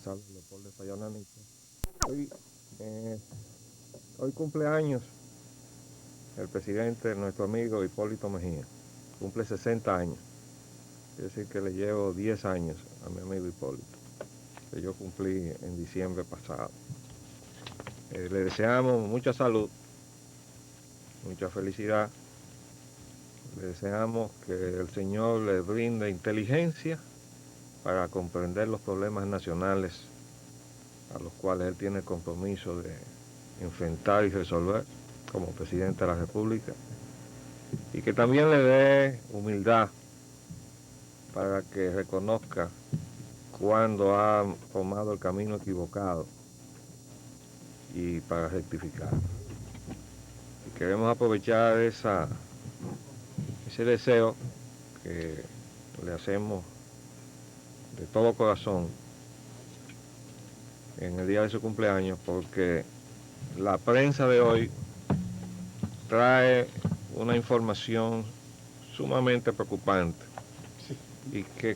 González Leopoldo de Sayananita. Hoy, hoy cumpleaños el presidente, nuestro amigo Hipólito Mejía. Cumple 60 años. Quiere decir que le llevo 10 años a mi amigo Hipólito, que yo cumplí en diciembre pasado. Le deseamos mucha salud, mucha felicidad. Le deseamos que el Señor le brinde inteligencia para comprender los problemas nacionales a los cuales él tiene el compromiso de enfrentar y resolver como presidente de la República, y que también le dé humildad para que reconozca cuando ha tomado el camino equivocado y para rectificar. Y queremos aprovechar ese deseo que le hacemos de todo corazón en el día de su cumpleaños, porque la prensa de hoy trae una información sumamente preocupante y que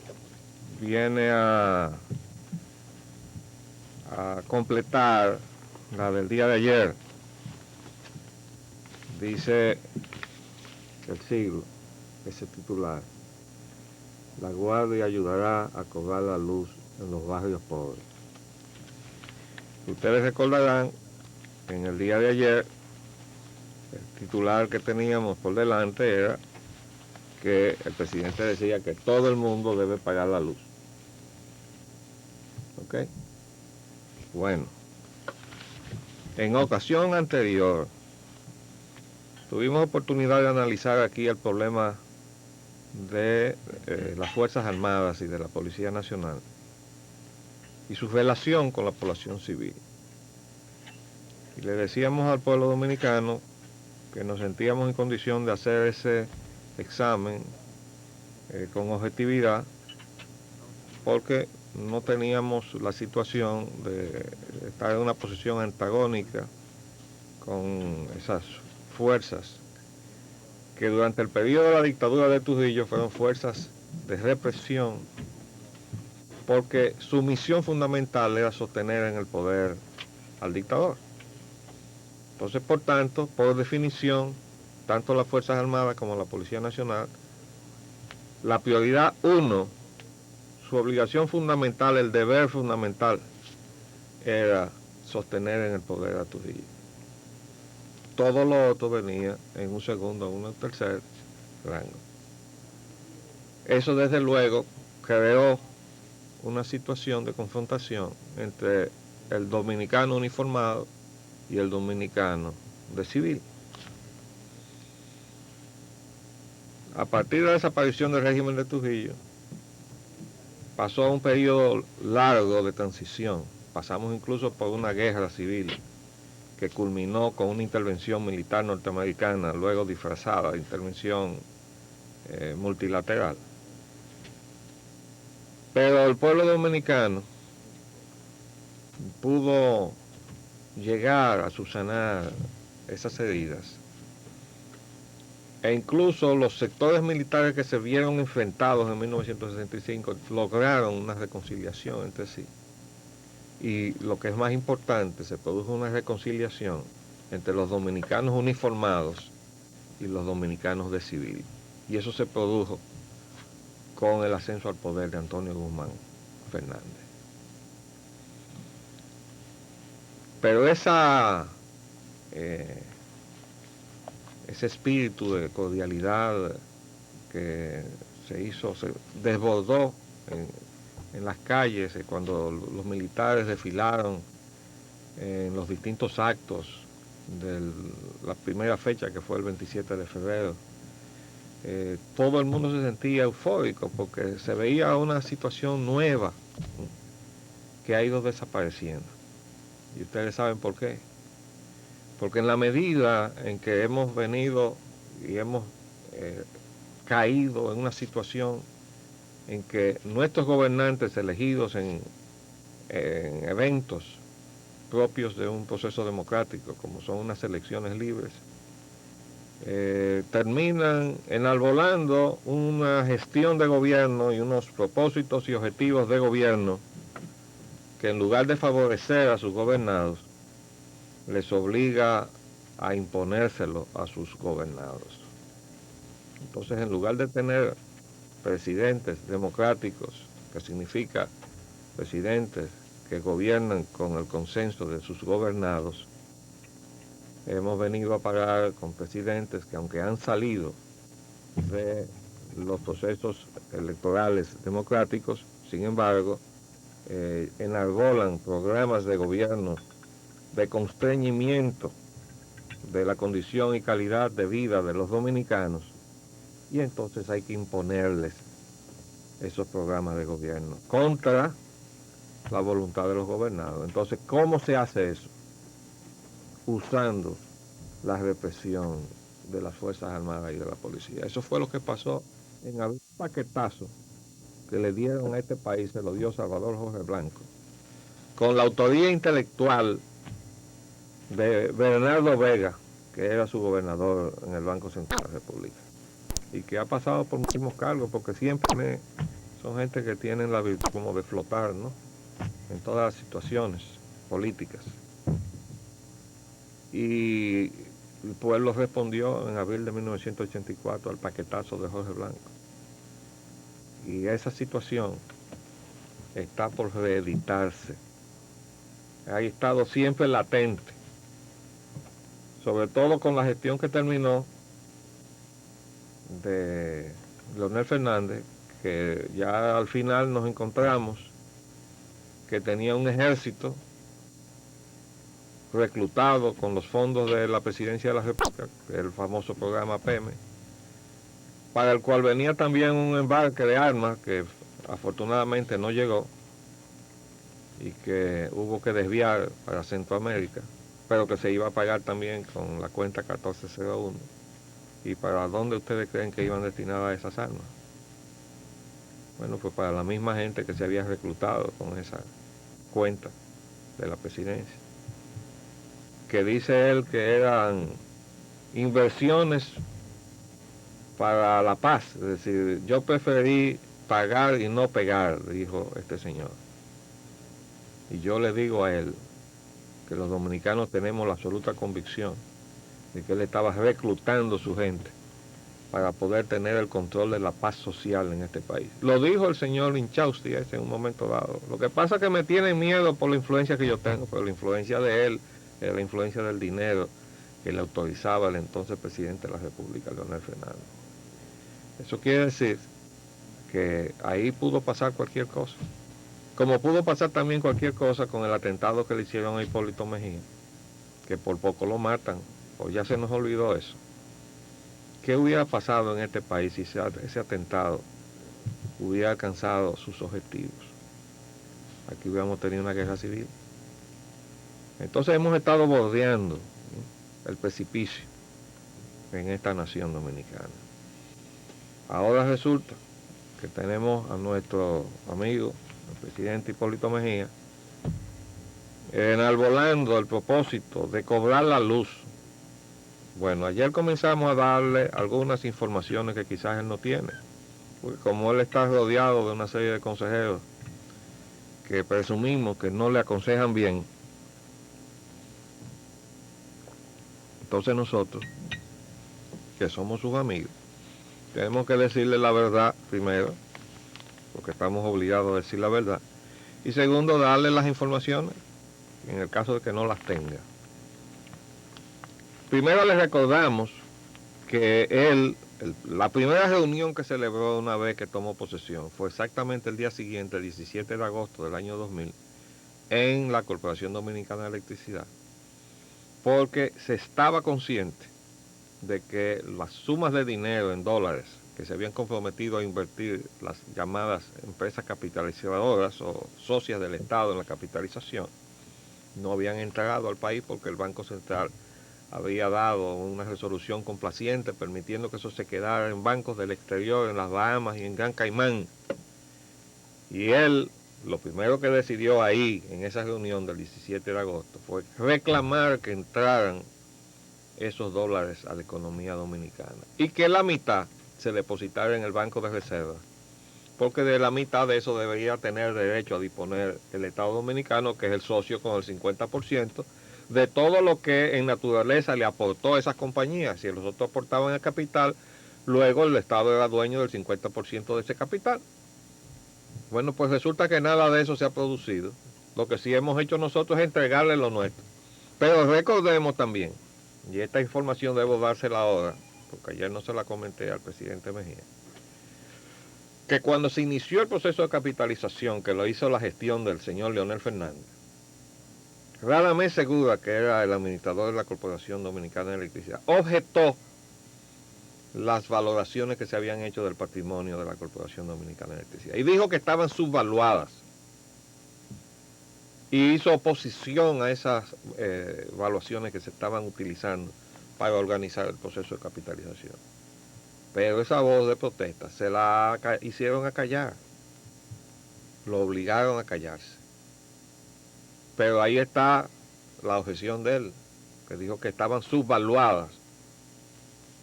viene a completar la del día de ayer. Dice El Siglo, ese titular: la Guardia ayudará a cobrar la luz en los barrios pobres. Ustedes recordarán, en el día de ayer, el titular que teníamos por delante era que el presidente decía que todo el mundo debe pagar la luz. ¿Ok? Bueno, en ocasión anterior tuvimos oportunidad de analizar aquí el problema de las Fuerzas Armadas y de la Policía Nacional y su relación con la población civil. Y le decíamos al pueblo dominicano que nos sentíamos en condición de hacer ese examen con objetividad, porque no teníamos la situación de estar en una posición antagónica con esas fuerzas que durante el periodo de la dictadura de Trujillo fueron fuerzas de represión, porque su misión fundamental era sostener en el poder al dictador. Entonces, por tanto, por definición, tanto las Fuerzas Armadas como la Policía Nacional, la prioridad uno, su obligación fundamental, el deber fundamental, era sostener en el poder a Trujillo. Todo lo otro venía en un segundo o un tercer rango. Eso, desde luego, creó una situación de confrontación entre el dominicano uniformado y el dominicano de civil. A partir de la desaparición del régimen de Trujillo, pasó un periodo largo de transición. Pasamos incluso por una guerra civil que culminó con una intervención militar norteamericana, luego disfrazada de intervención multilateral. Pero el pueblo dominicano pudo llegar a subsanar esas heridas, e incluso los sectores militares que se vieron enfrentados en 1965 lograron una reconciliación entre sí. Y lo que es más importante, se produjo una reconciliación entre los dominicanos uniformados y los dominicanos de civil. Y eso se produjo con el ascenso al poder de Antonio Guzmán Fernández. Pero ese espíritu de cordialidad que se desbordó en las calles cuando los militares desfilaron en los distintos actos de la primera fecha, que fue el 27 de febrero. Todo el mundo se sentía eufórico porque se veía una situación nueva que ha ido desapareciendo. Y ustedes saben por qué. Porque en la medida en que hemos venido y hemos caído en una situación en que nuestros gobernantes elegidos en eventos propios de un proceso democrático, como son unas elecciones libres, terminan enarbolando una gestión de gobierno y unos propósitos y objetivos de gobierno que en lugar de favorecer a sus gobernados, les obliga a imponérselo a sus gobernados. Entonces, en lugar de tener presidentes democráticos, que significa presidentes que gobiernan con el consenso de sus gobernados, hemos venido a parar con presidentes que, aunque han salido de los procesos electorales democráticos, sin embargo, enarbolan programas de gobierno de constreñimiento de la condición y calidad de vida de los dominicanos, y entonces hay que imponerles esos programas de gobierno contra la voluntad de los gobernados. Entonces, ¿cómo se hace eso? Usando la represión de las Fuerzas Armadas y de la policía. Eso fue lo que pasó en el paquetazo que le dieron a este país, se lo dio Salvador Jorge Blanco, con la autoría intelectual de Bernardo Vega, que era su gobernador en el Banco Central de la República, y que ha pasado por muchísimos cargos, porque siempre son gente que tienen la virtud como de flotar, ¿no?, en todas las situaciones políticas. Y el pueblo respondió en abril de 1984 al paquetazo de Jorge Blanco. Y esa situación está por reeditarse. Ha estado siempre latente, sobre todo con la gestión que terminó de Leonel Fernández, que ya al final nos encontramos que tenía un ejército reclutado con los fondos de la Presidencia de la República, el famoso programa PEME, para el cual venía también un embarque de armas que afortunadamente no llegó y que hubo que desviar para Centroamérica, pero que se iba a pagar también con la cuenta 1401. ¿Y para dónde ustedes creen que iban destinadas esas armas? Bueno, pues para la misma gente que se había reclutado con esa cuenta de la presidencia, que dice él que eran inversiones para la paz. Es decir, yo preferí pagar y no pegar, dijo este señor. Y yo le digo a él que los dominicanos tenemos la absoluta convicción de que él estaba reclutando su gente para poder tener el control de la paz social en este país. Lo dijo el señor Inchausti en un momento dado. Lo que pasa es que me tienen miedo por la influencia que yo tengo, por la influencia de él, la influencia del dinero que le autorizaba el entonces presidente de la República, Leonel Fernández. Eso quiere decir que ahí pudo pasar cualquier cosa. Como pudo pasar también cualquier cosa con el atentado que le hicieron a Hipólito Mejía, que por poco lo matan, o ya se nos olvidó eso. ¿Qué hubiera pasado en este país si ese atentado hubiera alcanzado sus objetivos? Aquí hubiéramos tenido una guerra civil. Entonces hemos estado bordeando el precipicio en esta nación dominicana. Ahora resulta que tenemos a nuestro amigo, el presidente Hipólito Mejía, enarbolando el propósito de cobrar la luz. Bueno, ayer comenzamos a darle algunas informaciones que quizás él no tiene, porque como él está rodeado de una serie de consejeros que presumimos que no le aconsejan bien, entonces nosotros, que somos sus amigos, tenemos que decirle la verdad primero, porque estamos obligados a decir la verdad, y segundo, darle las informaciones en el caso de que no las tenga. Primero les recordamos que la primera reunión que celebró una vez que tomó posesión fue exactamente el día siguiente, el 17 de agosto del año 2000, en la Corporación Dominicana de Electricidad, porque se estaba consciente de que las sumas de dinero en dólares que se habían comprometido a invertir las llamadas empresas capitalizadoras o socias del Estado en la capitalización no habían entrado al país, porque el Banco Central había dado una resolución complaciente permitiendo que eso se quedara en bancos del exterior, en las Bahamas y en Gran Caimán. Y él, lo primero que decidió ahí, en esa reunión del 17 de agosto, fue reclamar que entraran esos dólares a la economía dominicana y que la mitad se depositara en el Banco de Reserva porque de la mitad de eso debería tener derecho a disponer el Estado Dominicano, que es el socio con el 50%, de todo lo que en naturaleza le aportó a esas compañías. Si los otros aportaban el capital, luego el Estado era dueño del 50% de ese capital. Bueno, pues resulta que nada de eso se ha producido. Lo que sí hemos hecho nosotros es entregarle lo nuestro. Pero recordemos también, y esta información debo dársela ahora, porque ayer no se la comenté al presidente Mejía, que cuando se inició el proceso de capitalización, que lo hizo la gestión del señor Leonel Fernández, Radamés Segura, que era el administrador de la Corporación Dominicana de Electricidad, objetó las valoraciones que se habían hecho del patrimonio de la Corporación Dominicana de Electricidad y dijo que estaban subvaluadas, y hizo oposición a esas evaluaciones que se estaban utilizando para organizar el proceso de capitalización. Pero esa voz de protesta se la hicieron a callar, lo obligaron a callarse. Pero ahí está la objeción de él, que dijo que estaban subvaluadas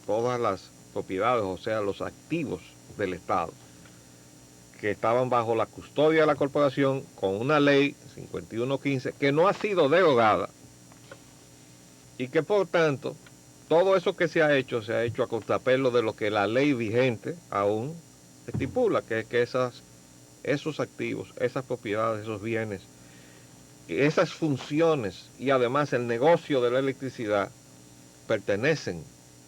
todas las propiedades, o sea, los activos del Estado, que estaban bajo la custodia de la corporación con una ley 5115 que no ha sido derogada y que por tanto todo eso que se ha hecho a contrapelo de lo que la ley vigente aún estipula, que es que esos activos, esas propiedades, esos bienes, esas funciones y además el negocio de la electricidad pertenecen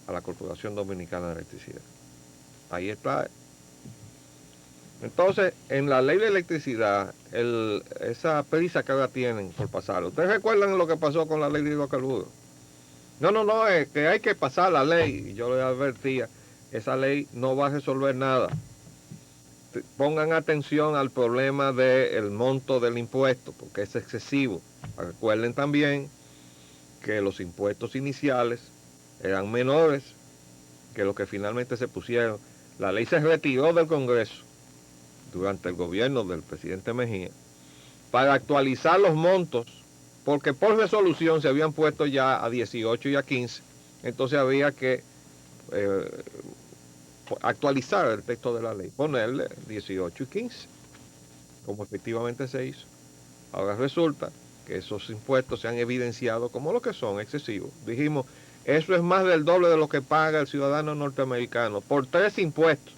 a la Corporación Dominicana de Electricidad. Ahí está. Entonces, en la ley de electricidad, esa prisa que ahora tienen por pasar, ¿ustedes recuerdan lo que pasó con la ley de hidrocarburos? No, es que hay que pasar la ley. Y yo les advertía, esa ley no va a resolver nada. Pongan atención al problema del monto del impuesto, porque es excesivo. Recuerden también que los impuestos iniciales eran menores que los que finalmente se pusieron. La ley se retiró del Congreso durante el gobierno del presidente Mejía para actualizar los montos, porque por resolución se habían puesto ya a 18 y a 15, entonces había que actualizar el texto de la ley, ponerle 18 y 15, como efectivamente se hizo. Ahora resulta que esos impuestos se han evidenciado como lo que son, excesivos. Dijimos, eso es más del doble de lo que paga el ciudadano norteamericano por 3 impuestos,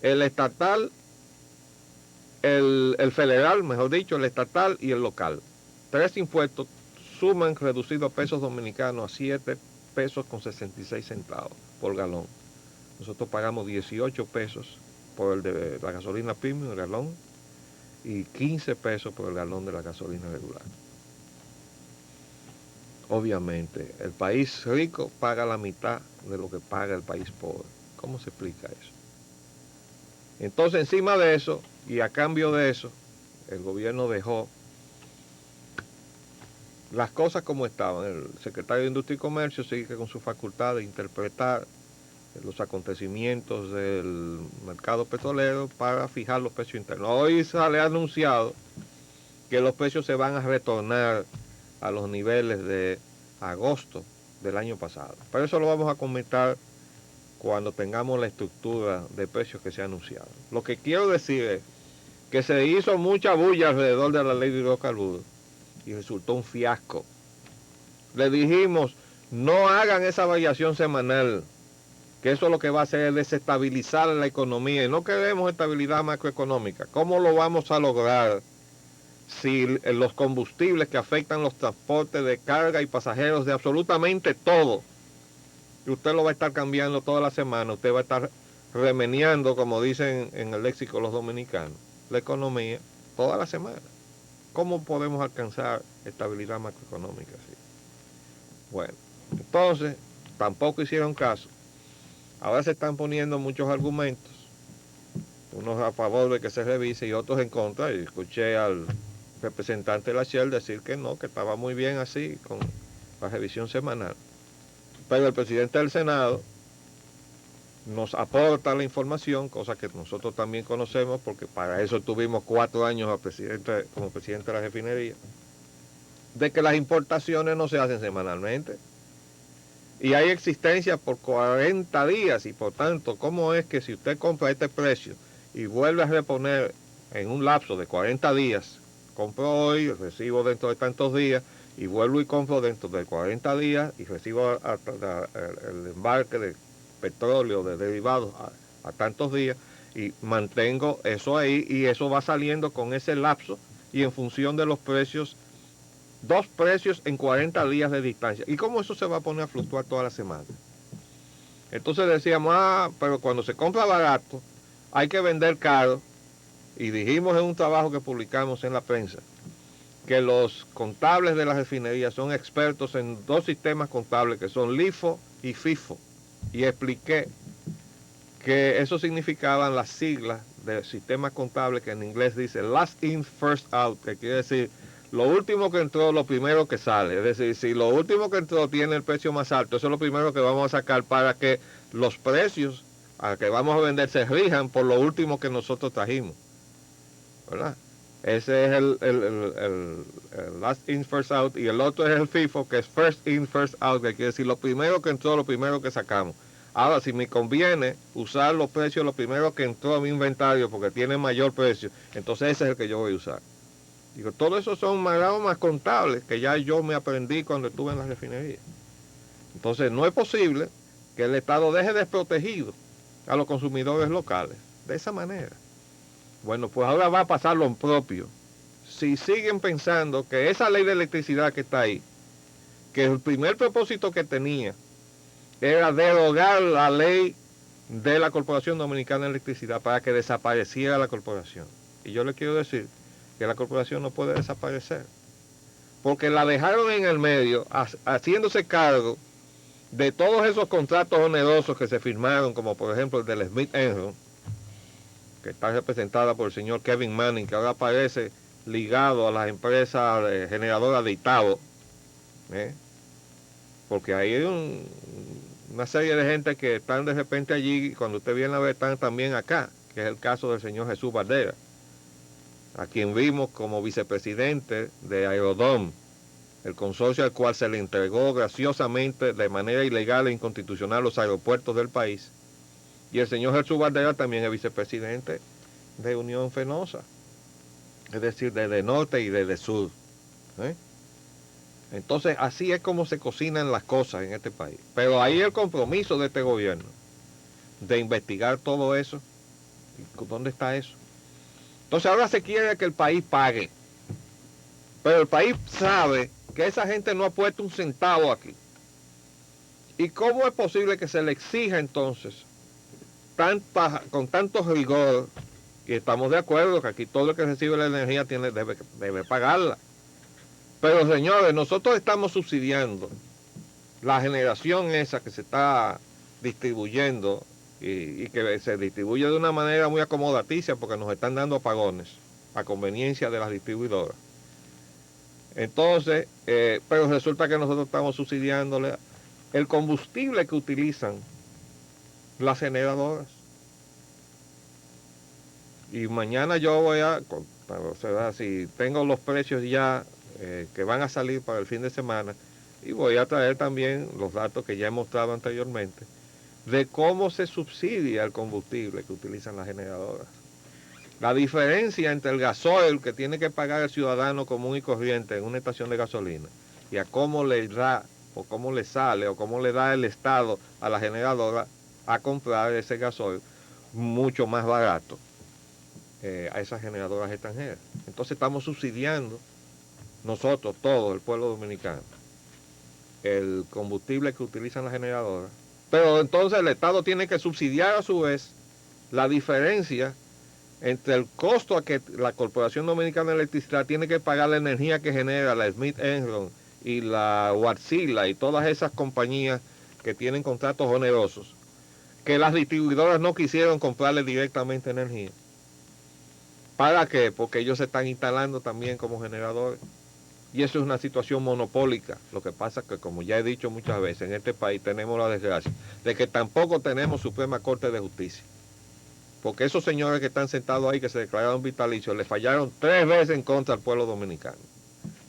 el estatal, el federal, mejor dicho, el estatal y el local. 3 impuestos suman, reducido a pesos dominicanos, a 7 pesos con 66 centavos por galón. Nosotros pagamos 18 pesos por el de la gasolina premium, el galón, y 15 pesos por el galón de la gasolina regular. Obviamente, el país rico paga la mitad de lo que paga el país pobre. ¿Cómo se explica eso? Entonces, encima de eso, y a cambio de eso, el gobierno dejó las cosas como estaban. El secretario de Industria y Comercio sigue con su facultad de interpretar los acontecimientos del mercado petrolero para fijar los precios internos. Hoy se le ha anunciado que los precios se van a retornar a los niveles de agosto del año pasado. Pero eso lo vamos a comentar cuando tengamos la estructura de precios que se ha anunciado. Lo que quiero decir es que se hizo mucha bulla alrededor de la ley de hidrocarburos y resultó un fiasco. Le dijimos, no hagan esa variación semanal, que eso lo que va a hacer es desestabilizar la economía, y no queremos estabilidad macroeconómica. ¿Cómo lo vamos a lograr si los combustibles que afectan los transportes de carga y pasajeros de absolutamente todo, y usted lo va a estar cambiando toda la semana, usted va a estar remeneando, como dicen en el léxico los dominicanos, la economía toda la semana? ¿Cómo podemos alcanzar estabilidad macroeconómica así? Bueno, entonces tampoco hicieron caso. Ahora se están poniendo muchos argumentos, unos a favor de que se revise y otros en contra, y escuché al representante de la Shell decir que no, que estaba muy bien así con la revisión semanal. Pero el presidente del Senado nos aporta la información, cosa que nosotros también conocemos, porque para eso tuvimos 4 años como presidente de la refinería, de que las importaciones no se hacen semanalmente. Y hay existencia por 40 días, y por tanto, ¿cómo es que si usted compra a este precio y vuelve a reponer en un lapso de 40 días, compro hoy, recibo dentro de tantos días, y vuelvo y compro dentro de 40 días y recibo el embarque de petróleo, de derivados a tantos días, y mantengo eso ahí, y eso va saliendo con ese lapso y en función de los precios, dos precios en 40 días de distancia. ¿Y cómo eso se va a poner a fluctuar toda la semana? Entonces decíamos, pero cuando se compra barato, hay que vender caro, y dijimos en un trabajo que publicamos en la prensa, que los contables de la refinería son expertos en dos sistemas contables, que son LIFO y FIFO, y expliqué que eso significaban las siglas del sistema contable, que en inglés dice last in, first out, que quiere decir lo último que entró, lo primero que sale. Es decir, si lo último que entró tiene el precio más alto, eso es lo primero que vamos a sacar para que los precios a que vamos a vender se rijan por lo último que nosotros trajimos, ¿verdad? Ese es el last in, first out, y el otro es el FIFO, que es first in, first out, que quiere decir lo primero que entró, lo primero que sacamos. Ahora, si me conviene usar los precios, lo primero que entró a mi inventario porque tiene mayor precio, entonces ese es el que yo voy a usar. Digo, todo eso son más contables que ya yo me aprendí cuando estuve en la refinería. Entonces, no es posible que el Estado deje desprotegido a los consumidores locales de esa manera. Bueno, pues ahora va a pasar lo propio. Si siguen pensando que esa ley de electricidad que está ahí, que el primer propósito que tenía era derogar la ley de la Corporación Dominicana de Electricidad para que desapareciera la corporación. Y yo le quiero decir que la corporación no puede desaparecer, porque la dejaron en el medio, haciéndose cargo de todos esos contratos onerosos que se firmaron, como por ejemplo el del Smith Enron, que está representada por el señor Kevin Manning, que ahora aparece ligado a las empresas generadoras de Itabo, porque hay una serie de gente que están de repente allí, y cuando usted viene a ver, están también acá, que es el caso del señor Jesús Valdera, a quien vimos como vicepresidente de Aerodom, el consorcio al cual se le entregó graciosamente de manera ilegal e inconstitucional los aeropuertos del país. Y el señor Jesús Valdera también es vicepresidente de Unión Fenosa, es decir, desde norte y desde sur. Entonces, así es como se cocinan las cosas en este país. Pero ahí el compromiso de este gobierno de investigar todo eso. ¿Dónde está eso? Entonces ahora se quiere que el país pague. Pero el país sabe que esa gente no ha puesto un centavo aquí. ¿Y cómo es posible que se le exija entonces con tanto rigor? Y estamos de acuerdo que aquí todo el que recibe la energía debe pagarla. Pero señores, nosotros estamos subsidiando la generación esa que se está distribuyendo y que se distribuye de una manera muy acomodaticia porque nos están dando apagones a conveniencia de las distribuidoras. Entonces, pero resulta que nosotros estamos subsidiándole el combustible que utilizan las generadoras. Y mañana yo voy o sea, si tengo los precios ya que van a salir para el fin de semana, y voy a traer también los datos que ya he mostrado anteriormente de cómo se subsidia el combustible que utilizan las generadoras. La diferencia entre el gasoil que tiene que pagar el ciudadano común y corriente en una estación de gasolina y a cómo le da o cómo le sale o cómo le da el Estado a la generadora a comprar ese gasoil mucho más barato a esas generadoras extranjeras. Entonces estamos subsidiando nosotros, todo el pueblo dominicano, el combustible que utilizan las generadoras. Pero entonces el Estado tiene que subsidiar a su vez la diferencia entre el costo a que la Corporación Dominicana de Electricidad tiene que pagar la energía que genera la Smith Enron y la Wärtsilä y todas esas compañías que tienen contratos onerosos, que las distribuidoras no quisieron comprarle directamente energía. ¿Para qué? Porque ellos se están instalando también como generadores. Y eso es una situación monopólica. Lo que pasa es que, como ya he dicho muchas veces, en este país tenemos la desgracia de que tampoco tenemos Suprema Corte de Justicia. Porque esos señores que están sentados ahí, que se declararon vitalicios, le fallaron 3 veces en contra al pueblo dominicano.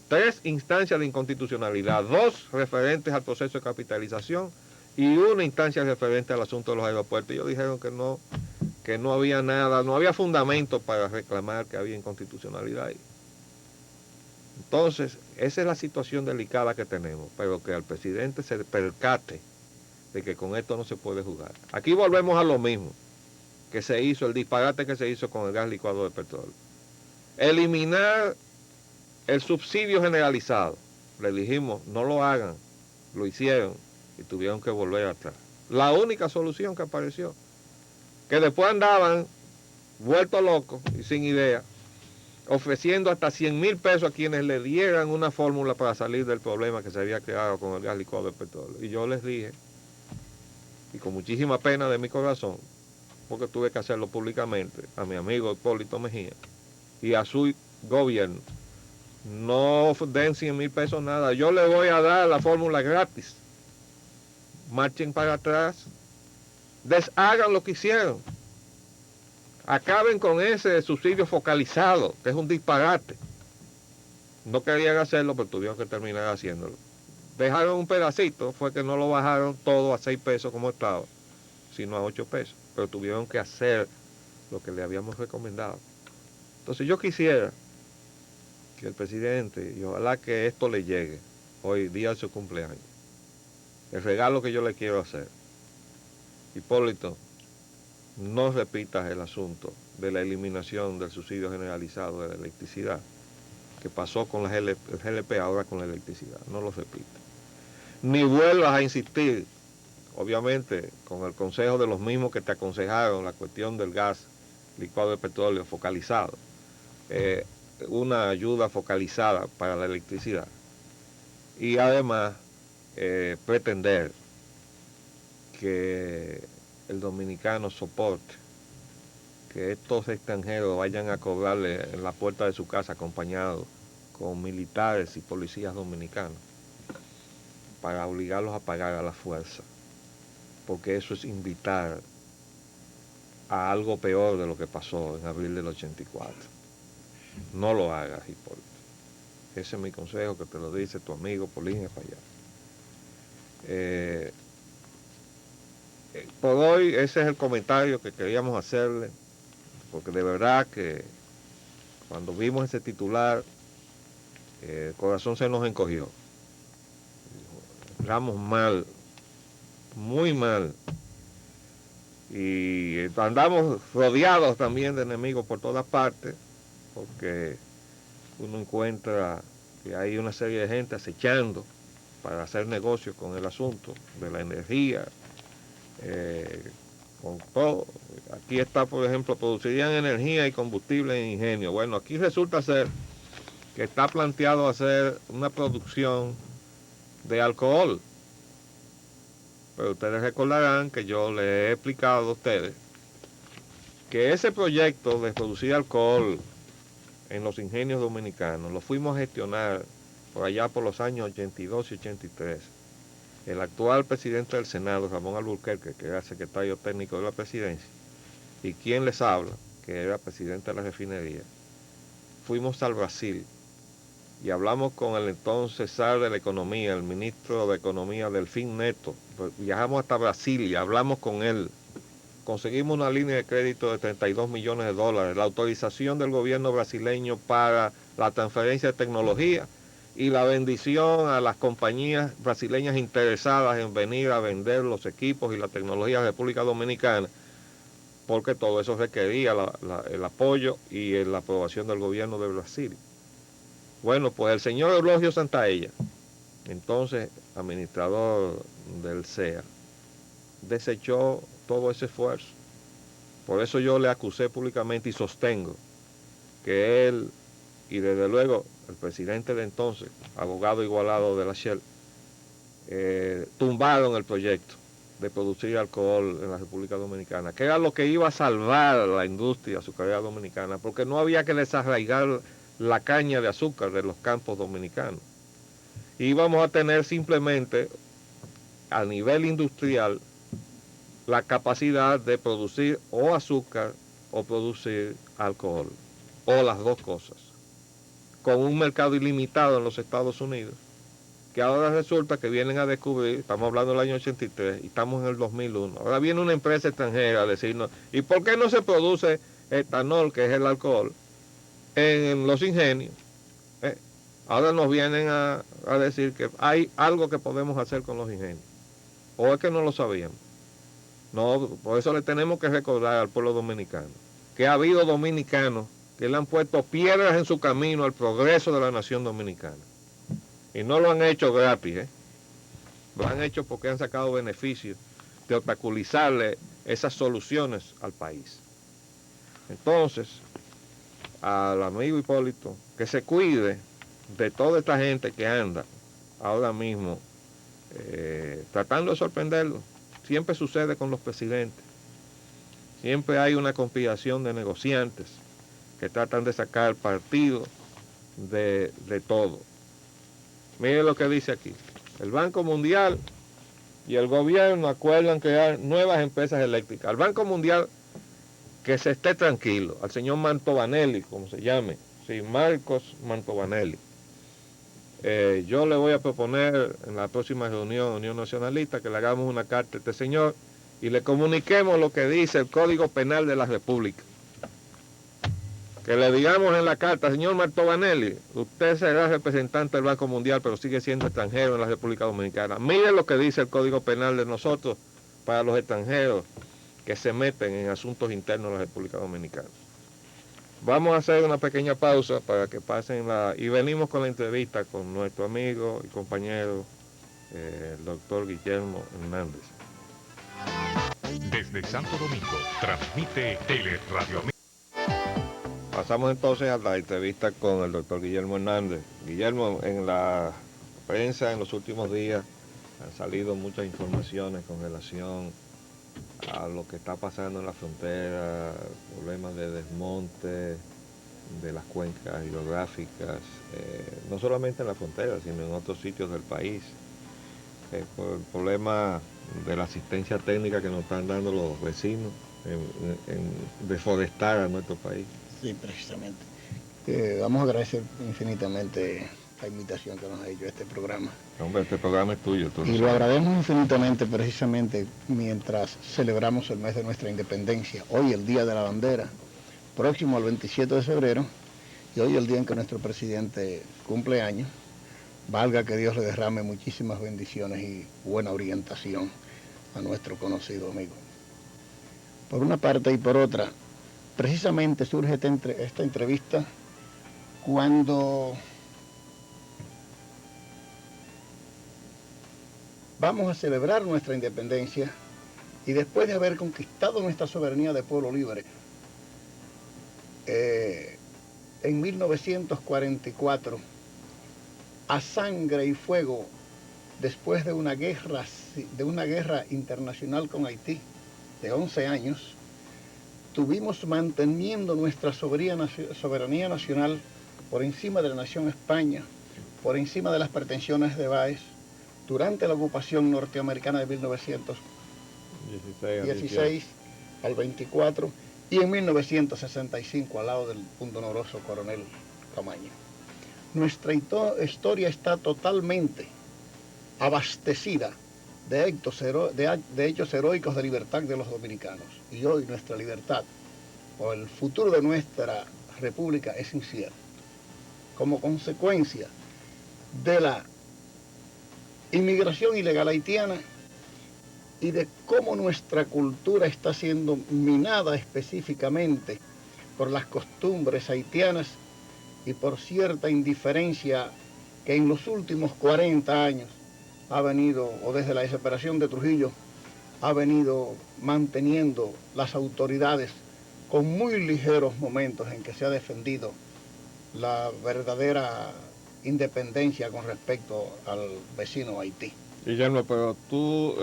3 instancias de inconstitucionalidad, 2 referentes al proceso de capitalización y 1 instancia referente al asunto de los aeropuertos. Ellos dijeron que no que no había nada, no había fundamento para reclamar que había inconstitucionalidad ahí. Entonces, esa es la situación delicada que tenemos, pero que al presidente se percate de que con esto no se puede jugar. Aquí volvemos a lo mismo que se hizo, el disparate que se hizo con el gas licuado de petróleo. Eliminar el subsidio generalizado. Le dijimos, no lo hagan, lo hicieron y tuvieron que volver atrás. La única solución que apareció, que después andaban vueltos locos y sin idea, ofreciendo hasta 100,000 pesos a quienes le dieran una fórmula para salir del problema que se había creado con el gas licuado de petróleo. Y yo les dije, y con muchísima pena de mi corazón, porque tuve que hacerlo públicamente, a mi amigo Hipólito Mejía y a su gobierno, no den 100,000 pesos nada, yo le voy a dar la fórmula gratis. Marchen para atrás, deshagan lo que hicieron. Acaben con ese subsidio focalizado, que es un disparate. No querían hacerlo, pero tuvieron que terminar haciéndolo. Dejaron un pedacito, fue que no lo bajaron todo a 6 pesos como estaba, sino a 8 pesos. Pero tuvieron que hacer lo que le habíamos recomendado. Entonces yo quisiera que el presidente, y ojalá que esto le llegue, hoy día de su cumpleaños, el regalo que yo le quiero hacer, Hipólito, no repitas el asunto de la eliminación del subsidio generalizado de la electricidad, que pasó con el GLP, ahora con la electricidad. No lo repitas. Ni vuelvas a insistir, obviamente, con el consejo de los mismos que te aconsejaron la cuestión del gas licuado de petróleo focalizado, una ayuda focalizada para la electricidad. Y además, pretender que el dominicano soporte que estos extranjeros vayan a cobrarle en la puerta de su casa acompañados con militares y policías dominicanos para obligarlos a pagar a la fuerza, porque eso es invitar a algo peor de lo que pasó en abril del 84. No lo hagas, Hipólito. Ese es mi consejo, que te lo dice tu amigo Polín Espaillat. Por hoy ese es el comentario que queríamos hacerle, porque de verdad que cuando vimos ese titular, el corazón se nos encogió. Estamos mal, muy mal, y andamos rodeados también de enemigos por todas partes, porque uno encuentra que hay una serie de gente acechando para hacer negocios con el asunto de la energía, con todo. Aquí está, por ejemplo, producirían energía y combustible en Ingenio. Bueno, aquí resulta ser que está planteado hacer una producción de alcohol. Pero ustedes recordarán que yo les he explicado a ustedes que ese proyecto de producir alcohol en los ingenios dominicanos lo fuimos a gestionar por allá por los años 82 y 83. El actual presidente del Senado, Ramón Alburquerque, que era secretario técnico de la presidencia, y quien les habla, que era presidente de la refinería, fuimos al Brasil y hablamos con el entonces zar de la economía, el ministro de Economía, Delfín Neto. Viajamos hasta Brasil y hablamos con él. Conseguimos una línea de crédito de 32 millones de dólares, la autorización del gobierno brasileño para la transferencia de tecnología y la bendición a las compañías brasileñas interesadas en venir a vender los equipos y la tecnología a la República Dominicana, porque todo eso requería el apoyo y la aprobación del gobierno de Brasil. Bueno, pues el señor Eulogio Santaella, entonces administrador del CEA, desechó todo ese esfuerzo. Por eso yo le acusé públicamente y sostengo que él, y desde luego el presidente de entonces, abogado igualado de la Shell, tumbaron el proyecto de producir alcohol en la República Dominicana, que era lo que iba a salvar la industria azucarera dominicana, porque no había que desarraigar la caña de azúcar de los campos dominicanos. Íbamos a tener simplemente, a nivel industrial, la capacidad de producir o azúcar o producir alcohol, o las dos cosas, con un mercado ilimitado en los Estados Unidos que ahora resulta que vienen a descubrir, estamos hablando del año 83 y estamos en el 2001, ahora viene una empresa extranjera a decirnos, ¿y por qué no se produce etanol, que es el alcohol, en los ingenios? Ahora nos vienen a decir que hay algo que podemos hacer con los ingenios, o es que no lo sabíamos. No, por eso le tenemos que recordar al pueblo dominicano que ha habido dominicanos que le han puesto piedras en su camino al progreso de la nación dominicana. Y no lo han hecho gratis, lo han hecho porque han sacado beneficios de obstaculizarle esas soluciones al país. Entonces, al amigo Hipólito, que se cuide de toda esta gente que anda ahora mismo tratando de sorprenderlo. Siempre sucede con los presidentes. Siempre hay una conspiración de negociantes que tratan de sacar partido de todo. Mire lo que dice aquí. El Banco Mundial y el gobierno acuerdan crear nuevas empresas eléctricas. Al Banco Mundial que se esté tranquilo. Al señor Mantovanelli, como se llame. Sí, Marcos Mantovanelli. Yo le voy a proponer en la próxima reunión de Unión Nacionalista que le hagamos una carta a este señor y le comuniquemos lo que dice el Código Penal de la República. Que le digamos en la carta, señor Mantovanelli, usted será representante del Banco Mundial, pero sigue siendo extranjero en la República Dominicana. Mire lo que dice el Código Penal de nosotros para los extranjeros que se meten en asuntos internos de la República Dominicana. Vamos a hacer una pequeña pausa para que pasen y venimos con la entrevista con nuestro amigo y compañero, el doctor Guillermo Hernández. Desde Santo Domingo, transmite Teleradio. Pasamos entonces a la entrevista con el doctor Guillermo Hernández. Guillermo, en la prensa en los últimos días han salido muchas informaciones con relación a lo que está pasando en la frontera, problemas de desmonte de las cuencas hidrográficas, no solamente en la frontera, sino en otros sitios del país, por el problema de la asistencia técnica que nos están dando los vecinos en deforestar a nuestro país. Sí, precisamente. Vamos a agradecer infinitamente la invitación que nos ha hecho este programa. Hombre, este programa es tuyo. Y lo agradecemos infinitamente precisamente mientras celebramos el mes de nuestra independencia. Hoy el Día de la Bandera, próximo al 27 de febrero, y hoy el día en que nuestro presidente cumple años. Valga que Dios le derrame muchísimas bendiciones y buena orientación a nuestro conocido amigo. Por una parte y por otra, precisamente surge esta entrevista cuando vamos a celebrar nuestra independencia y después de haber conquistado nuestra soberanía de pueblo libre, en 1944, a sangre y fuego, después de una guerra internacional con Haití de 11 años, tuvimos manteniendo nuestra soberanía nacional por encima de la nación España, por encima de las pretensiones de Báez, durante la ocupación norteamericana de 1916 al 24 y en 1965 al lado del pundonoroso coronel Camaño. Nuestra historia está totalmente abastecida de hechos heroicos de libertad de los dominicanos. Y hoy nuestra libertad o el futuro de nuestra república es incierto. Como consecuencia de la inmigración ilegal haitiana y de cómo nuestra cultura está siendo minada específicamente por las costumbres haitianas y por cierta indiferencia que en los últimos 40 años ha venido, o desde la desaparición de Trujillo, ha venido manteniendo las autoridades con muy ligeros momentos en que se ha defendido la verdadera independencia con respecto al vecino Haití. Guillermo, pero tú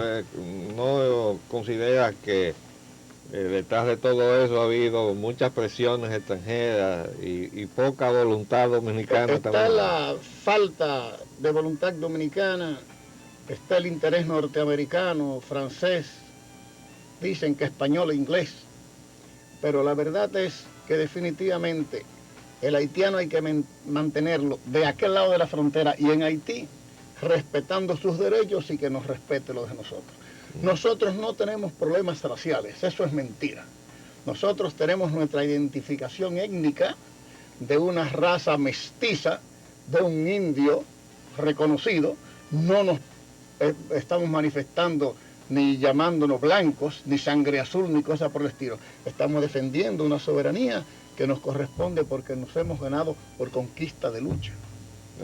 no consideras que detrás de todo eso ha habido muchas presiones extranjeras y poca voluntad dominicana. Está la falta de voluntad dominicana, está el interés norteamericano, francés, dicen que español e inglés, pero la verdad es que definitivamente el haitiano hay que mantenerlo de aquel lado de la frontera y en Haití respetando sus derechos y que nos respete los de nosotros. Nosotros no tenemos problemas raciales, eso es mentira. Nosotros tenemos nuestra identificación étnica de una raza mestiza, de un indio reconocido. No nos estamos manifestando ni llamándonos blancos, ni sangre azul, ni cosa por el estilo. Estamos defendiendo una soberanía que nos corresponde porque nos hemos ganado por conquista de lucha.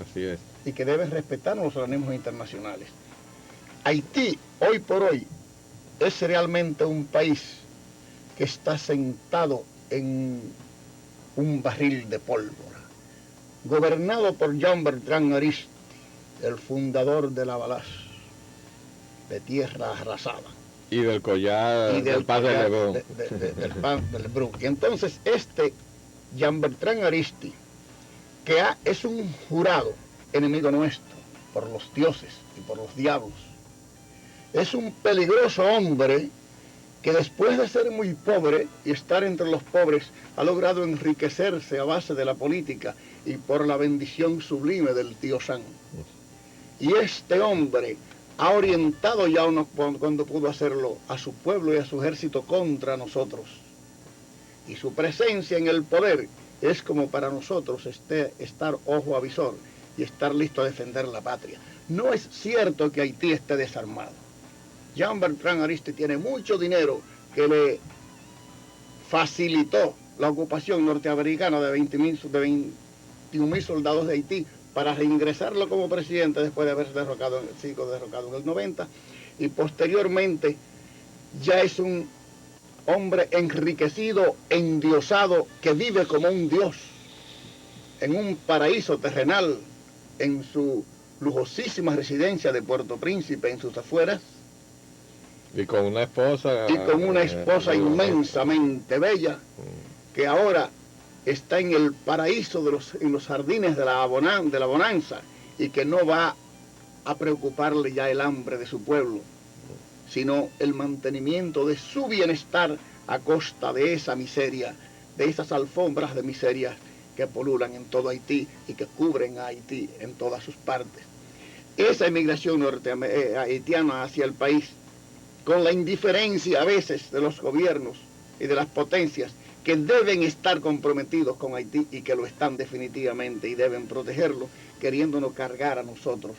Así es. Y que deben respetarnos los organismos internacionales. Haití, hoy por hoy, es realmente un país que está sentado en un barril de pólvora, gobernado por Jean Bertrand Aristide, el fundador de la Balaz, de tierra arrasada. Y del collar y del padre Lebrun. Del padre Lebrun. Y entonces Jean Bertrand Aristide, que es un jurado enemigo nuestro, por los dioses y por los diablos, es un peligroso hombre que después de ser muy pobre y estar entre los pobres, ha logrado enriquecerse a base de la política y por la bendición sublime del tío Sam. Y este hombre ha orientado ya cuando pudo hacerlo a su pueblo y a su ejército contra nosotros. Y su presencia en el poder es como para nosotros estar ojo a visor y estar listo a defender la patria. No es cierto que Haití esté desarmado. Jean Bertrand Aristide tiene mucho dinero que le facilitó la ocupación norteamericana de 21.000 soldados de Haití para reingresarlo como presidente después de haberse derrocado en el 90, y posteriormente ya es un hombre enriquecido, endiosado, que vive como un dios en un paraíso terrenal en su lujosísima residencia de Puerto Príncipe, en sus afueras. Y con una esposa. Y con una esposa inmensamente bella, que ahora está en el paraíso en los jardines de la bonanza, y que no va a preocuparle ya el hambre de su pueblo, sino el mantenimiento de su bienestar a costa de esa miseria, de esas alfombras de miseria que polulan en todo Haití y que cubren a Haití en todas sus partes. Esa emigración haitiana hacia el país, con la indiferencia a veces de los gobiernos y de las potencias que deben estar comprometidos con Haití y que lo están definitivamente y deben protegerlo, queriéndonos cargar a nosotros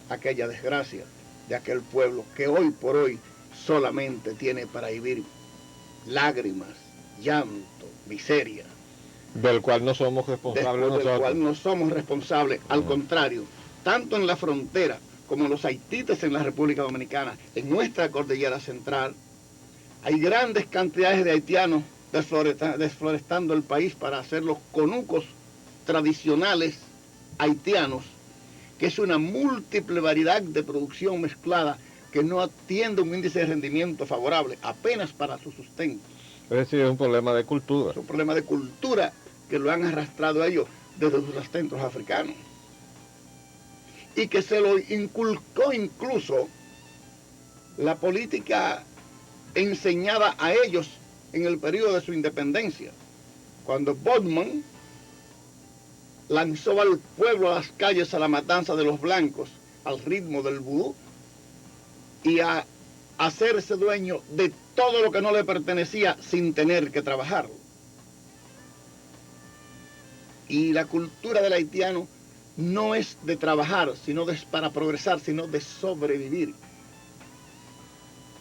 aquella desgracia de aquel pueblo que hoy por hoy solamente tiene para vivir lágrimas, llanto, miseria. Del cual no somos responsables nosotros. Del cual no somos responsables, al contrario, tanto en la frontera como los haitites en la República Dominicana, en nuestra cordillera central, hay grandes cantidades de haitianos desflorestando el país para hacer los conucos tradicionales haitianos, que es una múltiple variedad de producción mezclada que no atiende un índice de rendimiento favorable, apenas para su sustento. Es decir, es un problema de cultura. Es un problema de cultura que lo han arrastrado a ellos desde sus acentos africanos. Y que se lo inculcó incluso la política enseñada a ellos en el periodo de su independencia, cuando Bodman lanzó al pueblo a las calles a la matanza de los blancos al ritmo del vudú y a hacerse dueño de todo lo que no le pertenecía sin tener que trabajarlo. Y la cultura del haitiano no es de trabajar, sino para progresar, sino de sobrevivir.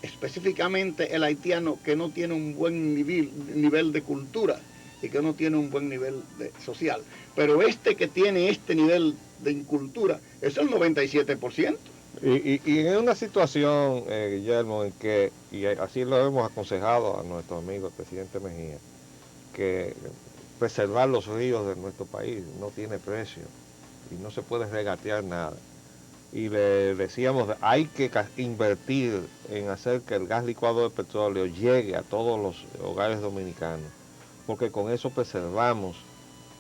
Específicamente el haitiano que no tiene un buen nivel de cultura y que no tiene un buen nivel social. Pero que tiene este nivel de incultura es el 97%. Y en una situación, Guillermo, en que, y así lo hemos aconsejado a nuestro amigo el presidente Mejía, que preservar los ríos de nuestro país no tiene precio y no se puede regatear nada. Y le decíamos, hay que invertir en hacer que el gas licuado de petróleo llegue a todos los hogares dominicanos, porque con eso preservamos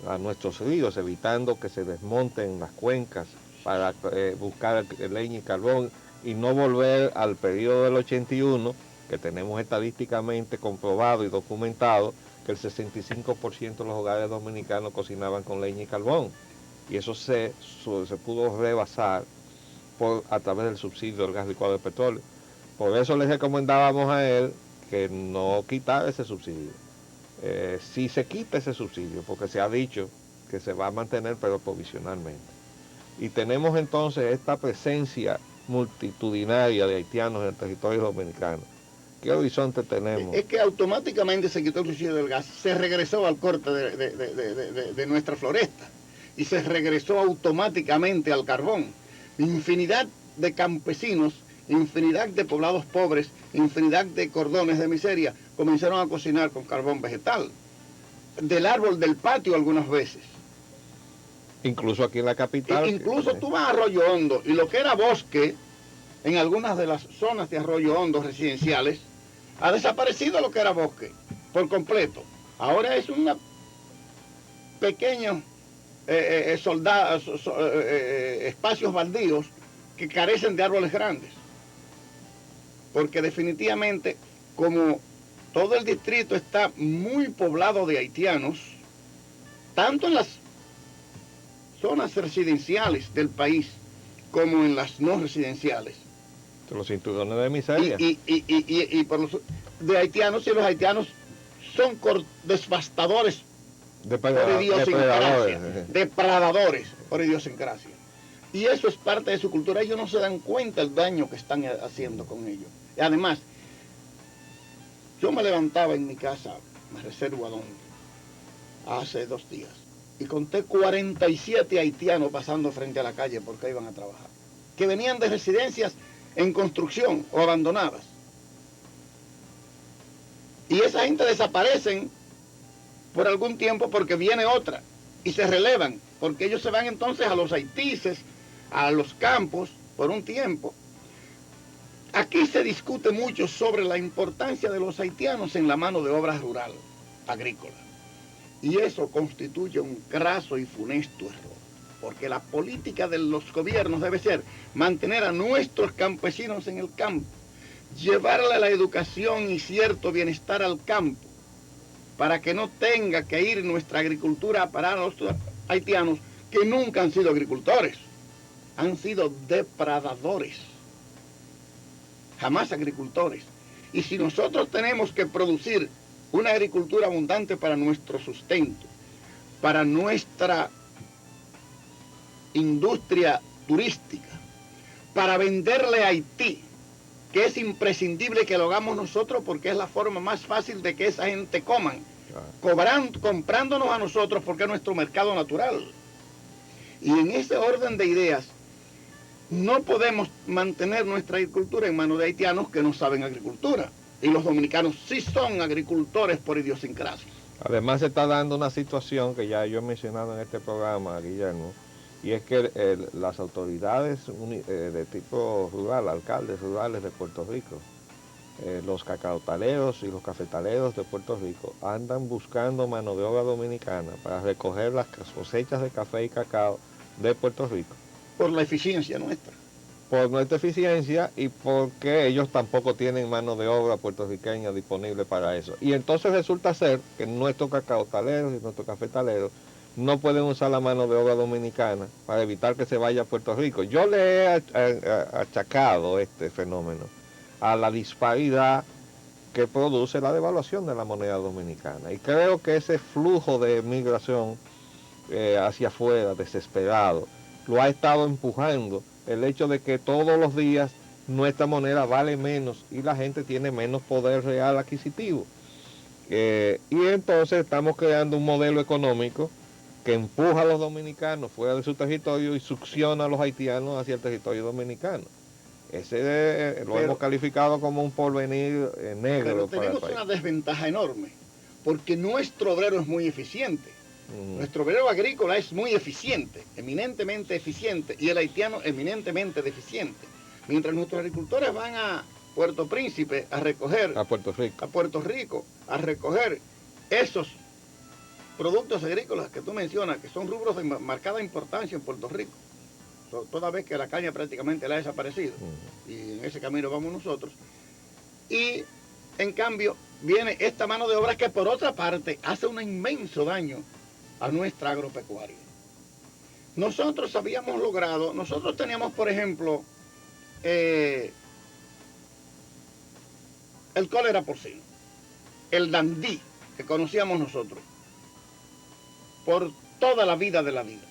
a nuestros ríos, evitando que se desmonten las cuencas para buscar leña y carbón y no volver al periodo del 81, que tenemos estadísticamente comprobado y documentado que el 65% de los hogares dominicanos cocinaban con leña y carbón. Y eso se pudo rebasar a través del subsidio del gas licuado de petróleo. Por eso les recomendábamos a él que no quitara ese subsidio. Si se quita ese subsidio, porque se ha dicho que se va a mantener, pero provisionalmente. Y tenemos entonces esta presencia multitudinaria de haitianos en el territorio dominicano. ¿Qué horizonte tenemos? Es que automáticamente se quitó el subsidio del gas, se regresó al corte de nuestra floresta y se regresó automáticamente al carbón. Infinidad de campesinos, infinidad de poblados pobres, infinidad de cordones de miseria comenzaron a cocinar con carbón vegetal, del árbol del patio algunas veces. Incluso aquí en la capital. Incluso tú vas a Arroyo Hondo y lo que era bosque en algunas de las zonas de Arroyo Hondo residenciales ha desaparecido lo que era bosque por completo. Ahora es una pequeños espacios baldíos que carecen de árboles grandes. Porque definitivamente, como todo el distrito está muy poblado de haitianos, tanto en las zonas residenciales del país como en las no residenciales. Los cinturones de miseria. Y por los de haitianos, y los haitianos son devastadores por idiosincrasia, depredadores por idiosincrasia. Y eso es parte de su cultura. Ellos no se dan cuenta del daño que están haciendo con ellos. Y además, yo me levantaba en mi casa, me reservo a dónde, hace 2 días, y conté 47 haitianos pasando frente a la calle porque iban a trabajar, que venían de residencias en construcción o abandonadas. Y esa gente desaparecen por algún tiempo porque viene otra y se relevan, porque ellos se van entonces a los haitises, a los campos por un tiempo. Aquí se discute mucho sobre la importancia de los haitianos en la mano de obra rural, agrícola. Y eso constituye un craso y funesto error, porque la política de los gobiernos debe ser mantener a nuestros campesinos en el campo, llevarle la educación y cierto bienestar al campo, para que no tenga que ir nuestra agricultura a parar a los haitianos que nunca han sido agricultores, han sido depredadores, jamás agricultores. Y si nosotros tenemos que producir una agricultura abundante para nuestro sustento, para nuestra industria turística, para venderle a Haití, que es imprescindible que lo hagamos nosotros porque es la forma más fácil de que esa gente coman, comprándonos a nosotros porque es nuestro mercado natural. Y en ese orden de ideas, no podemos mantener nuestra agricultura en manos de haitianos que no saben agricultura. Y los dominicanos sí son agricultores por idiosincrasia. Además se está dando una situación que ya yo he mencionado en este programa, Guillermo, y es que las autoridades de tipo rural, alcaldes rurales de Puerto Rico, los cacaotaleros y los cafetaleros de Puerto Rico andan buscando mano de obra dominicana para recoger las cosechas de café y cacao de Puerto Rico. Por la eficiencia nuestra. Por nuestra eficiencia y porque ellos tampoco tienen mano de obra puertorriqueña disponible para eso. Y entonces resulta ser que nuestros cacaotaleros y nuestros cafetaleros no pueden usar la mano de obra dominicana para evitar que se vaya a Puerto Rico. Yo le he achacado este fenómeno a la disparidad que produce la devaluación de la moneda dominicana. Y creo que ese flujo de migración hacia afuera, desesperado, lo ha estado empujando el hecho de que todos los días nuestra moneda vale menos y la gente tiene menos poder real adquisitivo. Y entonces estamos creando un modelo económico que empuja a los dominicanos fuera de su territorio y succiona a los haitianos hacia el territorio dominicano. Lo hemos calificado como un porvenir negro. Pero tenemos una desventaja enorme, porque nuestro obrero es muy eficiente. Nuestro obrero agrícola es muy eficiente, eminentemente eficiente, y el haitiano eminentemente deficiente. Mientras nuestros agricultores van a Puerto Príncipe a recoger, a Puerto Rico, a recoger esos productos agrícolas que tú mencionas, que son rubros de marcada importancia en Puerto Rico, toda vez que la caña prácticamente la ha desaparecido, y en ese camino vamos nosotros. Y en cambio viene esta mano de obra que por otra parte hace un inmenso daño a nuestra agropecuaria. nosotros habíamos logrado, nosotros teníamos, por ejemplo, el cólera porcino, el dandí que conocíamos nosotros por toda la vida de la vida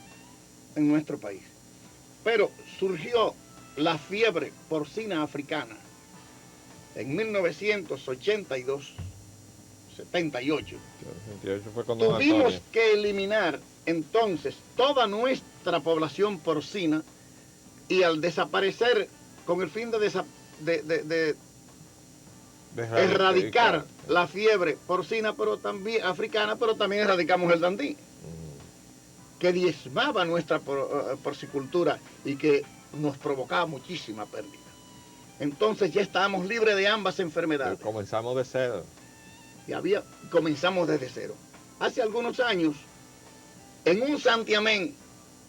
en nuestro país. Pero surgió la fiebre porcina africana en 1982, 78. Fue cuando Tuvimos que eliminar entonces toda nuestra población porcina y al desaparecer con el fin de erradicar la fiebre porcina pero también africana, pero también erradicamos el dandí, que diezmaba nuestra porcicultura y que nos provocaba muchísima pérdida. Entonces ya estábamos libres de ambas enfermedades. Pero comenzamos de cero. Y comenzamos desde cero. Hace algunos años, en un santiamén,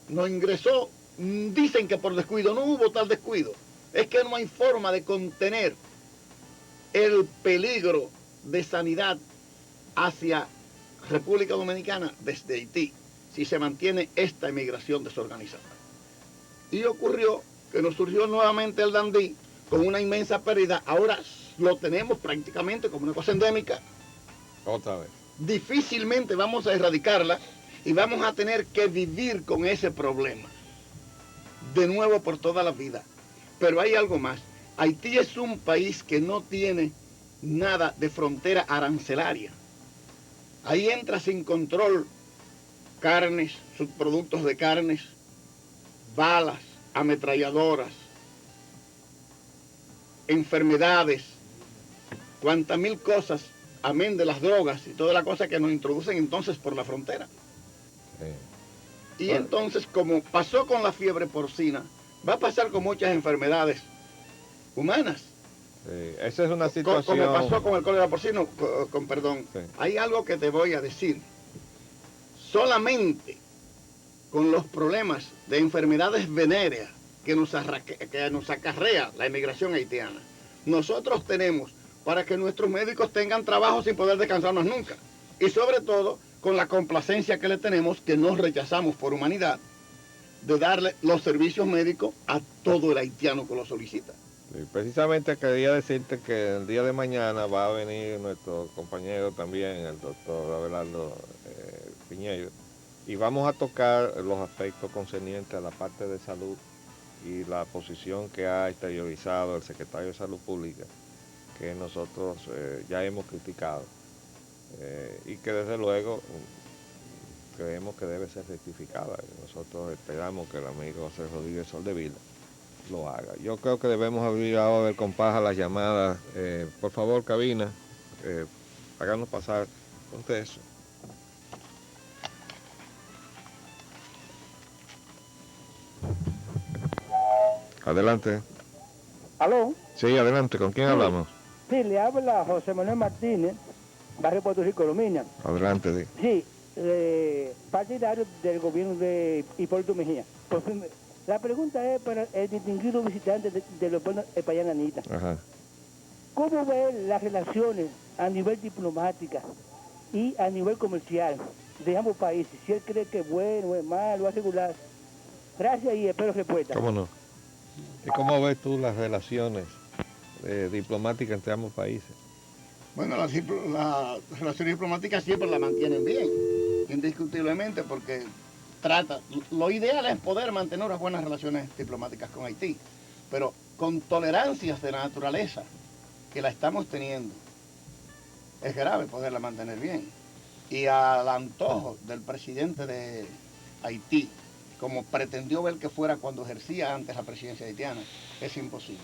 nos ingresó, dicen que por descuido, no hubo tal descuido. Es que no hay forma de contener el peligro de sanidad hacia República Dominicana desde Haití, si se mantiene esta emigración desorganizada. Y ocurrió que nos surgió nuevamente el dandí con una inmensa pérdida. Ahora lo tenemos prácticamente como una cosa endémica. Otra vez. Difícilmente vamos a erradicarla y vamos a tener que vivir con ese problema de nuevo por toda la vida. Pero hay algo más. Haití es un país que no tiene nada de frontera arancelaria. Ahí entra sin control carnes, subproductos de carnes, balas, ametralladoras, enfermedades, cuantas mil cosas, amén de las drogas y toda la cosa que nos introducen entonces por la frontera. Y entonces, como pasó con la fiebre porcina, va a pasar con muchas enfermedades humanas. Esa es una situación... Como pasó con el cólera porcino, con perdón. Sí. Hay algo que te voy a decir. Solamente con los problemas de enfermedades venéreas que nos acarrea la emigración haitiana, nosotros tenemos para que nuestros médicos tengan trabajo sin poder descansarnos nunca. Y sobre todo, con la complacencia que le tenemos, que nos rechazamos por humanidad, de darle los servicios médicos a todo el haitiano que lo solicita. Sí, precisamente quería decirte que el día de mañana va a venir nuestro compañero también, el doctor Abelardo Piñeiro, y vamos a tocar los aspectos concernientes a la parte de salud y la posición que ha exteriorizado el secretario de Salud Pública, que nosotros ya hemos criticado y que desde luego creemos que debe ser rectificada. Nosotros esperamos que el amigo José Rodríguez Soldevila lo haga. Yo creo que debemos abrir ahora el compás a las llamadas. Por favor, cabina, háganos pasar. Ponte eso. Adelante. ¿Aló? Sí, adelante. ¿Con quién hablamos? Sí, le habla José Manuel Martínez, barrio Puerto Rico, Lomina. Adelante. Sí, partidario del gobierno de Hipólito Mejía. La pregunta es para el distinguido visitante de los pueblos españananitas. Ajá. ¿Cómo ve las relaciones a nivel diplomática y a nivel comercial de ambos países? Si él cree que es bueno, es malo, es regular. Gracias y espero respuesta. ¿Cómo no? ¿Y cómo ves tú las relaciones diplomáticas entre ambos países? Bueno, las relaciones diplomáticas siempre las mantienen bien, indiscutiblemente, porque lo ideal es poder mantener unas buenas relaciones diplomáticas con Haití, pero con tolerancias de la naturaleza que la estamos teniendo, es grave poderla mantener bien. Y al antojo del presidente de Haití, como pretendió ver que fuera cuando ejercía antes la presidencia haitiana, es imposible.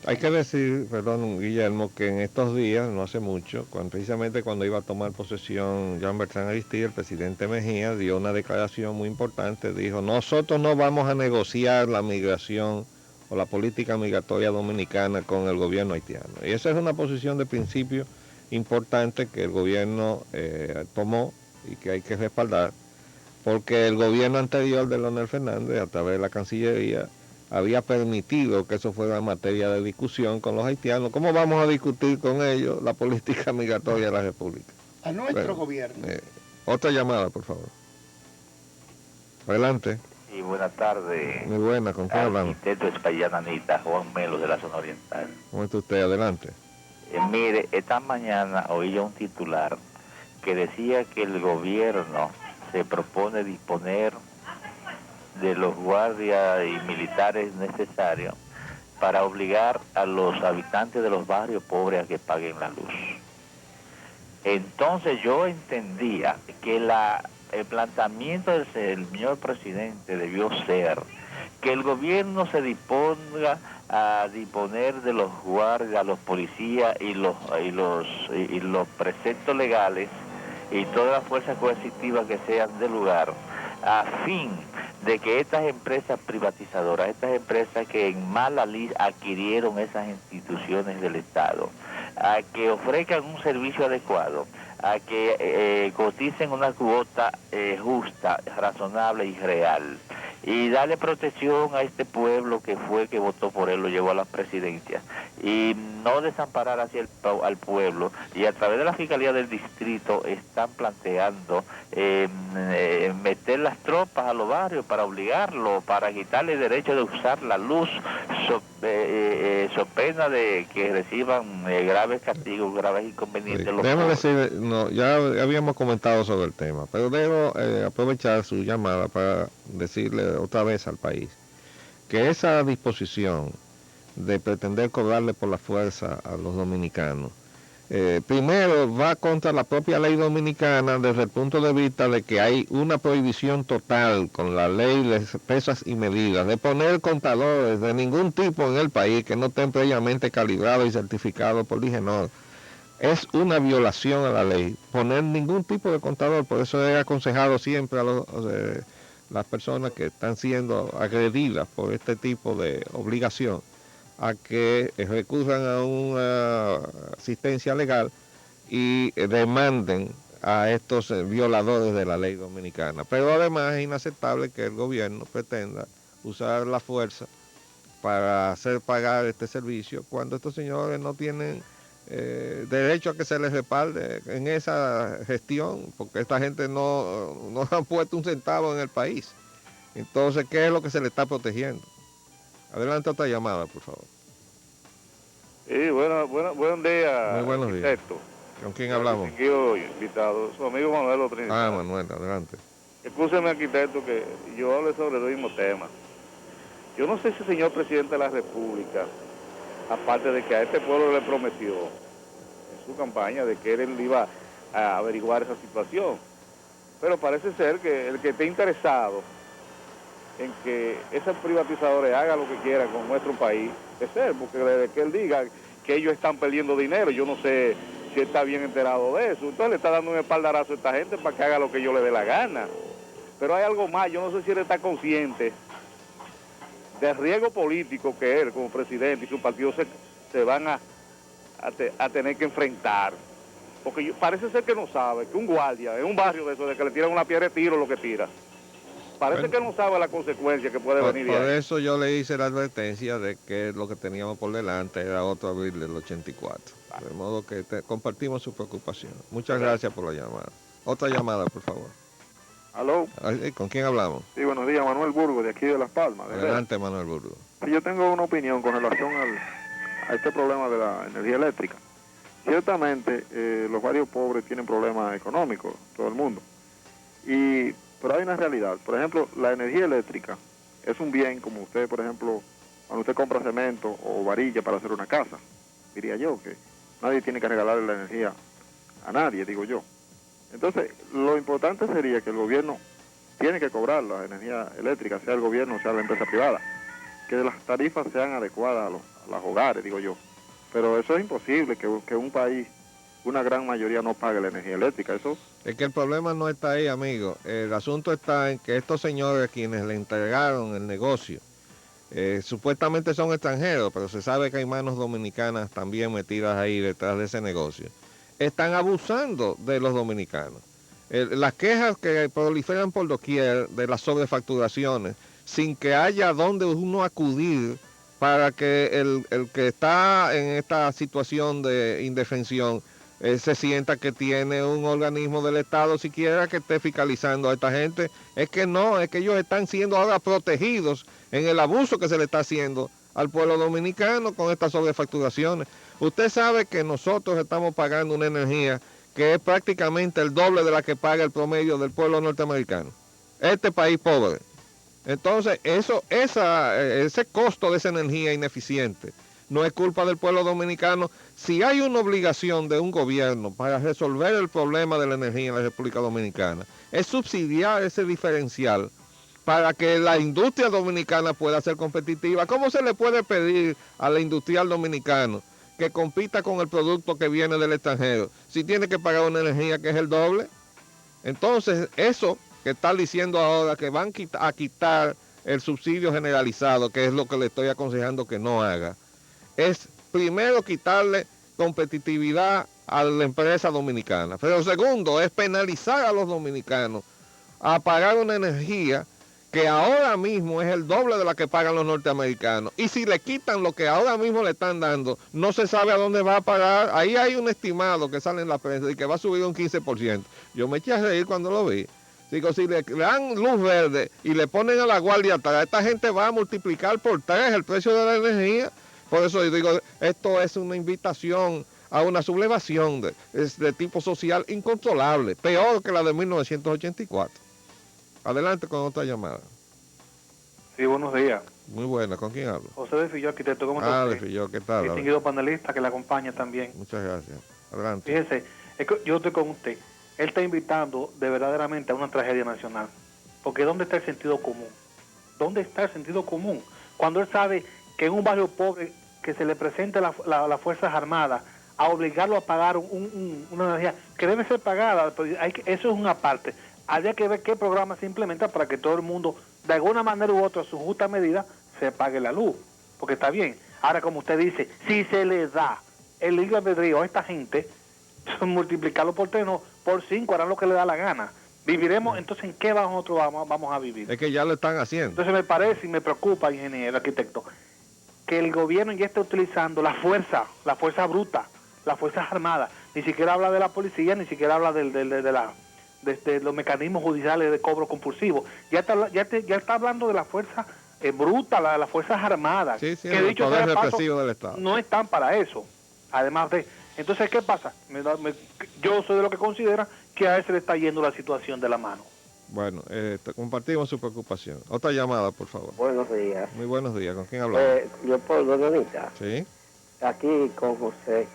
Hay que decir, perdón, Guillermo, que en estos días, no hace mucho, precisamente cuando iba a tomar posesión Jean-Bertrand Aristide, el presidente Mejía dio una declaración muy importante. Dijo, nosotros no vamos a negociar la migración o la política migratoria dominicana con el gobierno haitiano. Y esa es una posición de principio importante que el gobierno tomó y que hay que respaldar, porque el gobierno anterior de Leonel Fernández, a través de la Cancillería, había permitido que eso fuera materia de discusión con los haitianos. ¿Cómo vamos a discutir con ellos la política migratoria de la República? A nuestro gobierno. Otra llamada, por favor. Adelante. Sí, buenas tardes. Muy buena, ¿con quién hablamos? Arquitecto Espaillananita, Juan Melo de la zona oriental. ¿Cómo está usted? Adelante. Mire, esta mañana oí yo un titular que decía que el gobierno se propone disponer de los guardias y militares necesarios para obligar a los habitantes de los barrios pobres a que paguen la luz. Entonces yo entendía que el planteamiento del señor presidente debió ser que el gobierno se disponga a disponer de los guardias, los policías y los preceptos legales y todas las fuerzas coercitivas que sean del lugar, a fin de que estas empresas privatizadoras, estas empresas que en mala lid adquirieron esas instituciones del Estado, a que ofrezcan un servicio adecuado, a que coticen una cuota justa, razonable y real, y darle protección a este pueblo que fue que votó por él, lo llevó a la presidencia, y no desamparar así al pueblo. Y a través de la Fiscalía del Distrito están planteando meter las tropas a los barrios para obligarlo, para quitarle el derecho de usar la luz, so pena de que reciban graves castigos, graves inconvenientes. Sí. Déjame decir, no, ya habíamos comentado sobre el tema, pero debo aprovechar su llamada para decirle otra vez al país que esa disposición de pretender cobrarle por la fuerza a los dominicanos, primero va contra la propia ley dominicana desde el punto de vista de que hay una prohibición total con la ley de pesas y medidas de poner contadores de ningún tipo en el país que no estén previamente calibrados y certificados por Digenor. Es una violación a la ley poner ningún tipo de contador. Por eso he aconsejado siempre a las personas que están siendo agredidas por este tipo de obligación a que recurran a una asistencia legal y demanden a estos violadores de la ley dominicana. Pero además es inaceptable que el gobierno pretenda usar la fuerza para hacer pagar este servicio cuando estos señores no tienen derecho a que se les respalde en esa gestión, porque esta gente no han puesto un centavo en el país. Entonces, ¿qué es lo que se le está protegiendo? Adelante otra llamada, por favor. Sí, buen día. Muy buenos días. ¿Con quién hablamos? Invitado, su amigo Manuel Otrinidad. Ah, Manuel, adelante. Escúcheme, arquitecto, que yo hable sobre el mismo tema. Yo no sé si el señor presidente de la República, aparte de que a este pueblo le prometió en su campaña de que él iba a averiguar esa situación, pero parece ser que el que esté interesado en que esos privatizadores hagan lo que quieran con nuestro país, es él, porque desde que él diga que ellos están perdiendo dinero, yo no sé si está bien enterado de eso. Entonces le está dando un espaldarazo a esta gente para que haga lo que yo le dé la gana. Pero hay algo más, yo no sé si él está consciente del riesgo político que él como presidente y su partido se van a tener que enfrentar. Porque parece ser que no sabe que un guardia en un barrio de eso, de que le tiran una piedra de tiro lo que tira, parece que no sabe la consecuencia que puede venir de ahí. Por eso yo le hice la advertencia de que lo que teníamos por delante era otro abril del 84. De modo que compartimos su preocupación. Muchas gracias por la llamada. Otra llamada, por favor. ¿Aló? ¿Con quién hablamos? Sí, buenos días, Manuel Burgo, de aquí de Las Palmas. Adelante, Manuel Burgo. Sí, yo tengo una opinión con relación a este problema de la energía eléctrica. Ciertamente, los barrios pobres tienen problemas económicos, todo el mundo. Pero hay una realidad. Por ejemplo, la energía eléctrica es un bien como usted, por ejemplo, cuando usted compra cemento o varilla para hacer una casa, diría yo, que nadie tiene que regalarle la energía a nadie, digo yo. Entonces, lo importante sería que el gobierno tiene que cobrar la energía eléctrica, sea el gobierno o sea la empresa privada, que las tarifas sean adecuadas a los hogares, digo yo. Pero eso es imposible, que un país, una gran mayoría no pague la energía eléctrica. Eso es que el problema no está ahí, amigo. El asunto está en que estos señores quienes le entregaron el negocio, supuestamente son extranjeros, pero se sabe que hay manos dominicanas también metidas ahí detrás de ese negocio. Están abusando de los dominicanos. Las quejas que proliferan por doquier de las sobrefacturaciones, sin que haya donde uno acudir para que el que está en esta situación de indefensión se sienta que tiene un organismo del Estado siquiera que esté fiscalizando a esta gente. Es que no, es que ellos están siendo ahora protegidos en el abuso que se le está haciendo al pueblo dominicano con estas sobrefacturaciones. Usted sabe que nosotros estamos pagando una energía que es prácticamente el doble de la que paga el promedio del pueblo norteamericano. Este país pobre. Entonces, ese costo de esa energía ineficiente no es culpa del pueblo dominicano. Si hay una obligación de un gobierno para resolver el problema de la energía en la República Dominicana, es subsidiar ese diferencial para que la industria dominicana pueda ser competitiva. ¿Cómo se le puede pedir a la industrial dominicano que compita con el producto que viene del extranjero si tiene que pagar una energía que es el doble? Entonces, eso que están diciendo ahora que van a quitar el subsidio generalizado, que es lo que le estoy aconsejando que no haga, es primero quitarle competitividad a la empresa dominicana, pero segundo es penalizar a los dominicanos a pagar una energía que ahora mismo es el doble de la que pagan los norteamericanos, y si le quitan lo que ahora mismo le están dando, no se sabe a dónde va a parar. Ahí hay un estimado que sale en la prensa y que va a subir un 15%. Yo me eché a reír cuando lo vi. Digo, si le dan luz verde y le ponen a la guardia atrás, esta gente va a multiplicar por 3 el precio de la energía. Por eso yo digo, esto es una invitación a una sublevación de tipo social incontrolable, peor que la de 1984. Adelante con otra llamada. Sí, buenos días. Muy buena, ¿con quién hablo? José de Filló, arquitecto, ¿cómo está usted? De Filló, ¿qué tal? Distinguido panelista que le acompaña también. Muchas gracias. Adelante. Fíjese, es que yo estoy con usted. Él está invitando de verdaderamente a una tragedia nacional. Porque ¿dónde está el sentido común? ¿Dónde está el sentido común? Cuando él sabe que en un barrio pobre que se le presente las Fuerzas Armadas a obligarlo a pagar una energía que debe ser pagada, pero eso es una parte. Habría que ver qué programa se implementa para que todo el mundo, de alguna manera u otra, a su justa medida, se pague la luz. Porque está bien. Ahora, como usted dice, si se le da el libre albedrío a esta gente, multiplicarlo por 3, no, por 5, harán lo que le da la gana. Viviremos, entonces, ¿en qué nosotros vamos a vivir? Es que ya lo están haciendo. Entonces me parece y me preocupa, ingeniero, arquitecto, que el gobierno ya está utilizando la fuerza bruta, las Fuerzas Armadas. Ni siquiera habla de la policía, ni siquiera habla de los mecanismos judiciales de cobro compulsivo. Ya está hablando de la fuerza bruta, las Fuerzas Armadas. Sí, que el dicho poder sea paso, represivo del Estado. no están para eso. Además de... Entonces, ¿qué pasa? Yo soy de lo que considera que a él se le está yendo la situación de la mano. Bueno, compartimos su preocupación. Otra llamada, por favor. Buenos días. Muy buenos días. ¿Con quién hablamos? Leopoldo, Donita. Sí. Aquí con José.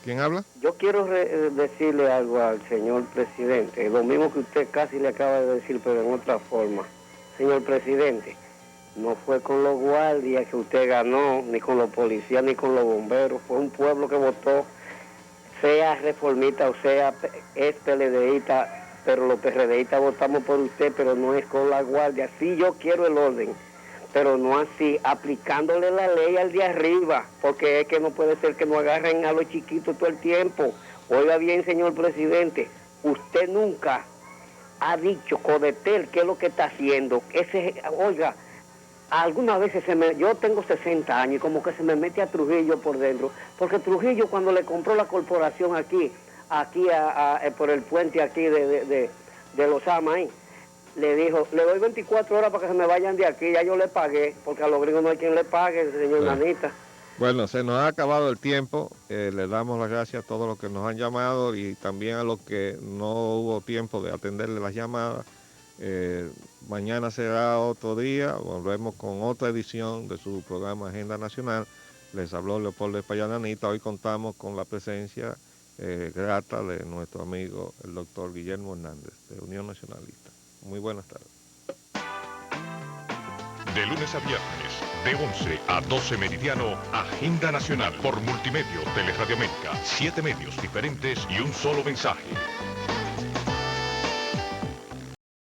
¿Quién habla? Yo quiero decirle algo al señor presidente, lo mismo que usted casi le acaba de decir, pero en otra forma. Señor presidente, no fue con los guardias que usted ganó, ni con los policías, ni con los bomberos. Fue un pueblo que votó, sea reformista o sea es PLDista, pero los PRDistas votamos por usted, pero no es con la guardia. Sí, yo quiero el orden, pero no así, aplicándole la ley al de arriba, porque es que no puede ser que no agarren a los chiquitos todo el tiempo. Oiga bien, señor presidente, usted nunca ha dicho Codetel qué es lo que está haciendo. Oiga, algunas veces yo tengo 60 años y como que se me mete a Trujillo por dentro, porque Trujillo cuando le compró la corporación aquí por el puente aquí de Los Amas, le dijo, le doy 24 horas para que se me vayan de aquí, ya yo le pagué, porque a los gringos no hay quien le pague, señor Nanita. Bueno, se nos ha acabado el tiempo, le damos las gracias a todos los que nos han llamado y también a los que no hubo tiempo de atenderle las llamadas. Mañana será otro día, volvemos con otra edición de su programa Agenda Nacional. Les habló Leopoldo Espaillat Nanita. Hoy contamos con la presencia grata de nuestro amigo el doctor Guillermo Hernández, de Unión Nacionalista. Muy buenas tardes. De lunes a viernes, de 11 a 12 meridiano, Agenda Nacional por Multimedio, Teleradio América, 7 medios diferentes y un solo mensaje.